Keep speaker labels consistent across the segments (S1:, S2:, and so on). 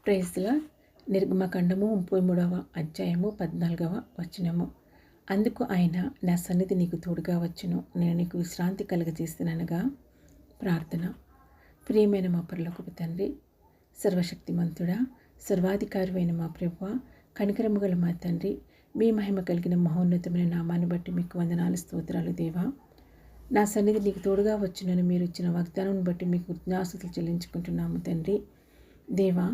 S1: Praise the lord. నిర్గమకాండము 33వ అధ్యాయము 14వ వచనము. అందుకు ఆయన, నా సన్నిధి నీకు తోడుగా వచ్చును, నేను నీకు విశ్రాంతి కలుగజేస్తున్నానగా. ప్రార్థన. ప్రియమైన మా పరలోకపు తండ్రి, సర్వశక్తిమంతుడా, సర్వాధికారి మా ప్రభువా, కనికరము గల మా తండ్రి, మీ మహిమ కలిగిన మహోన్నతమైన నామాన్ని బట్టి మీకు వందనాలు, స్తోత్రాలు దేవా. నా సన్నిధి నీకు తోడుగా వచ్చునని మీరు ఇచ్చిన వాగ్దానం బట్టి మీకు కృతజ్ఞతాస్తుతులు చెల్లించుకుంటున్నాము తండ్రి. దేవా,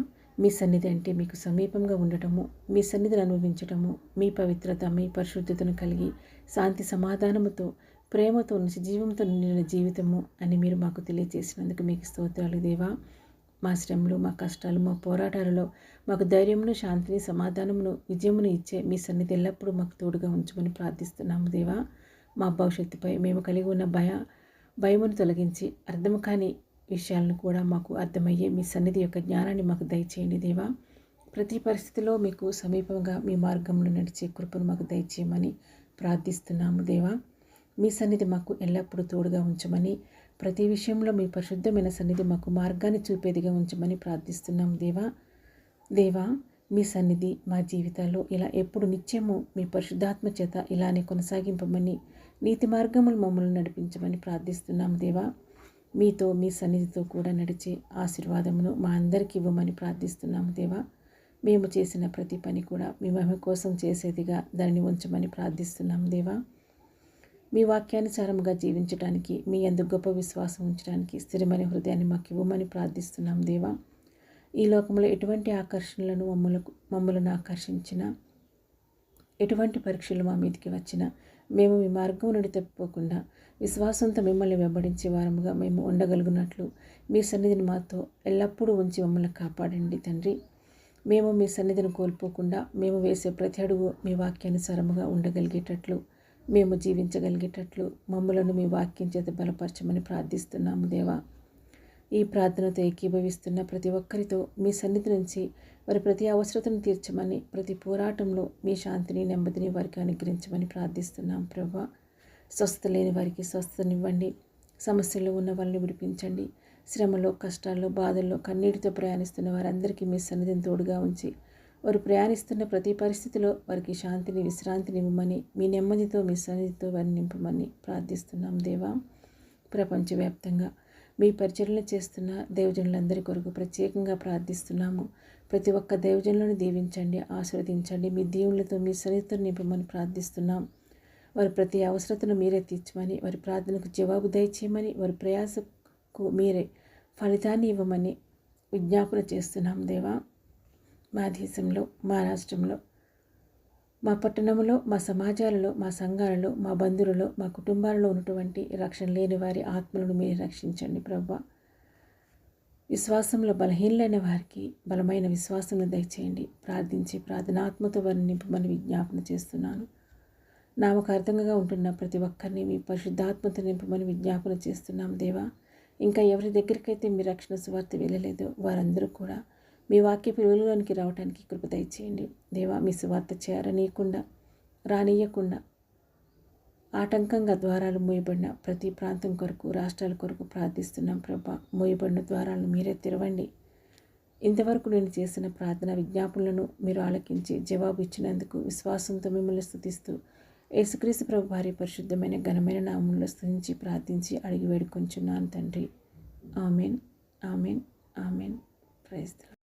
S1: మీ సన్నిధి అంటే మీకు సమీపంగా ఉండటము, మీ సన్నిధిని అనుభవించటము, మీ పవిత్రత, మీ పరిశుద్ధతను కలిగి శాంతి సమాధానముతో, ప్రేమతో, జీవంతో నిండిన జీవితము అని మీరు మాకు తెలియజేసినందుకు మీకు స్తోత్రాలు దేవా. మా శ్రమలు, మా కష్టాలు, మా పోరాటాలలో మాకు ధైర్యమును, శాంతిని, సమాధానమును, విజయమును ఇచ్చే మీ సన్నిధి ఎల్లప్పుడూ మాకు తోడుగా ఉంచమని ప్రార్థిస్తున్నాము దేవా. మా భవిష్యత్తుపై మేము కలిగి ఉన్న భయమును తొలగించి అర్థం కాని విషయాలను కూడా మాకు అర్థమయ్యే మీ సన్నిధి యొక్క జ్ఞానాన్ని మాకు దయచేయండి దేవా. ప్రతి పరిస్థితిలో మీకు సమీపంగా మీ మార్గంలో నడిచే కృపను మాకు దయచేయమని ప్రార్థిస్తున్నాము దేవా. మీ సన్నిధి మాకు ఎల్లప్పుడూ తోడుగా ఉంచమని, ప్రతి విషయంలో మీ పరిశుద్ధమైన సన్నిధి మాకు మార్గాన్ని చూపేదిగా ఉంచమని ప్రార్థిస్తున్నాము దేవా. దేవా, మీ సన్నిధి మా జీవితాల్లో ఇలా ఎప్పుడు నిత్యము మీ పరిశుద్ధాత్మ చేత ఇలానే కొనసాగింపమని, నీతి మార్గములు మమ్మల్ని నడిపించమని ప్రార్థిస్తున్నాము దేవా. మీతో, మీ సన్నిధితో కూడా నడిచే ఆశీర్వాదమును మా అందరికీ ఇవ్వమని ప్రార్థిస్తున్నాము దేవా. మేము చేసిన ప్రతి పని కూడా మీ మహిమ కోసం చేసేదిగా దానిని ఉంచమని ప్రార్థిస్తున్నాము దేవా. మీ వాక్యానుసారముగా జీవించడానికి, మీ యందు గొప్ప విశ్వాసం ఉంచడానికి స్థిరమైన హృదయాన్ని మాకు ఇవ్వమని ప్రార్థిస్తున్నాము దేవా. ఈ లోకంలో ఎటువంటి ఆకర్షణలను మమ్మల్ని ఆకర్షించినా, ఎటువంటి పరీక్షలు మా మీదకి వచ్చినా మేము మీ మార్గం నుండి తప్పిపోకుండా విశ్వాసంతో మిమ్మల్ని వెంబడించే వారముగా మేము ఉండగలుగునట్లు మీ సన్నిధిని మాతో ఎల్లప్పుడూ ఉంచి మమ్మల్ని కాపాడండి తండ్రి. మేము మీ సన్నిధిని కోల్పోకుండా మేము వేసే ప్రతి అడుగు మీ వాక్యానుసారముగా ఉండగలిగేటట్లు, మేము జీవించగలిగేటట్లు మమ్మలను మీ వాక్యం చేత బలపరచమని ప్రార్థిస్తున్నాము దేవా. ఈ ప్రార్థనతో ఏకీభవిస్తున్న ప్రతి ఒక్కరితో మీ సన్నిధి నుంచి వారి ప్రతి అవసరతను తీర్చమని, ప్రతి పోరాటంలో మీ శాంతిని, నెమ్మదిని వారికి అనుగ్రహించమని ప్రార్థిస్తున్నాం ప్రభా. స్వస్థత లేని వారికి స్వస్థతనివ్వండి, సమస్యల్లో ఉన్న వాళ్ళని విడిపించండి. శ్రమలో, కష్టాల్లో, బాధల్లో, కన్నీటితో ప్రయాణిస్తున్న వారందరికీ మీ సన్నిధిని తోడుగా ఉంచి, వారు ప్రయాణిస్తున్న ప్రతి పరిస్థితిలో వారికి శాంతిని, విశ్రాంతిని ఇవ్వమని, మీ నెమ్మదితో, మీ సన్నిధితో వారిని నింపమని ప్రార్థిస్తున్నాం దేవా. ప్రపంచవ్యాప్తంగా మీ పరిచర్యలు చేస్తున్న దైవజనులందరి కొరకు ప్రత్యేకంగా ప్రార్థిస్తున్నాము. ప్రతి ఒక్క దైవజనులను దీవించండి, ఆశీర్వదించండి. మీ దీవులతో, మీ సన్నిధితో నింపమని ప్రార్థిస్తున్నాం. వారి ప్రతి అవసరతను మీరే తీర్చమని, వారి ప్రార్థనకు జవాబు దయచేయమని, వారి ప్రయాసకు మీరే ఫలితాన్ని ఇవ్వమని విజ్ఞాపన చేస్తున్నాం దేవా. మా దేశంలో, మా రాష్ట్రంలో, మా పట్టణంలో, మా సమాజాలలో, మా సంఘాలలో, మా బంధువులలో, మా కుటుంబాలలో ఉన్నటువంటి రక్షణ లేని వారి ఆత్మలను మీరు రక్షించండి ప్రభా. విశ్వాసంలో బలహీనలైన వారికి బలమైన విశ్వాసంను దయచేయండి. ప్రార్థించి ప్రార్థనాత్మతో వారిని నింపమని విజ్ఞాపన చేస్తున్నాను. నామకార్థంగా ఉంటున్న ప్రతి ఒక్కరిని మీ పరిశుద్ధాత్మతో నింపమని విజ్ఞాపన చేస్తున్నాం దేవా. ఇంకా ఎవరి దగ్గరికైతే మీ రక్షణ సువార్త వెళ్ళలేదో వారందరూ కూడా మీ వాక్య వెలుగులోనికి రావడానికి కృప దయచేయండి దేవా. మీ సువార్త రానియకుండా ఆటంకంగా ద్వారాలు మూయబడిన ప్రతి ప్రాంతం కొరకు, రాష్ట్రాల కొరకు ప్రార్థిస్తున్నాం ప్రభా. మూయబడిన ద్వారాలను మీరే తెరవండి. ఇంతవరకు నేను చేసిన ప్రార్థన విజ్ఞాపనలను మీరు ఆలకించి జవాబు ఇచ్చినందుకు విశ్వాసంతో మిమ్మల్ని స్తుతిస్తూ యేసుక్రీస్తు ప్రభు వారి పరిశుద్ధమైన ఘనమైన నామంలో స్తుతించి ప్రార్థించి అడిగి వేడుకొంచున్నాను తండ్రి. Amen, amen, amen. Praise the lord.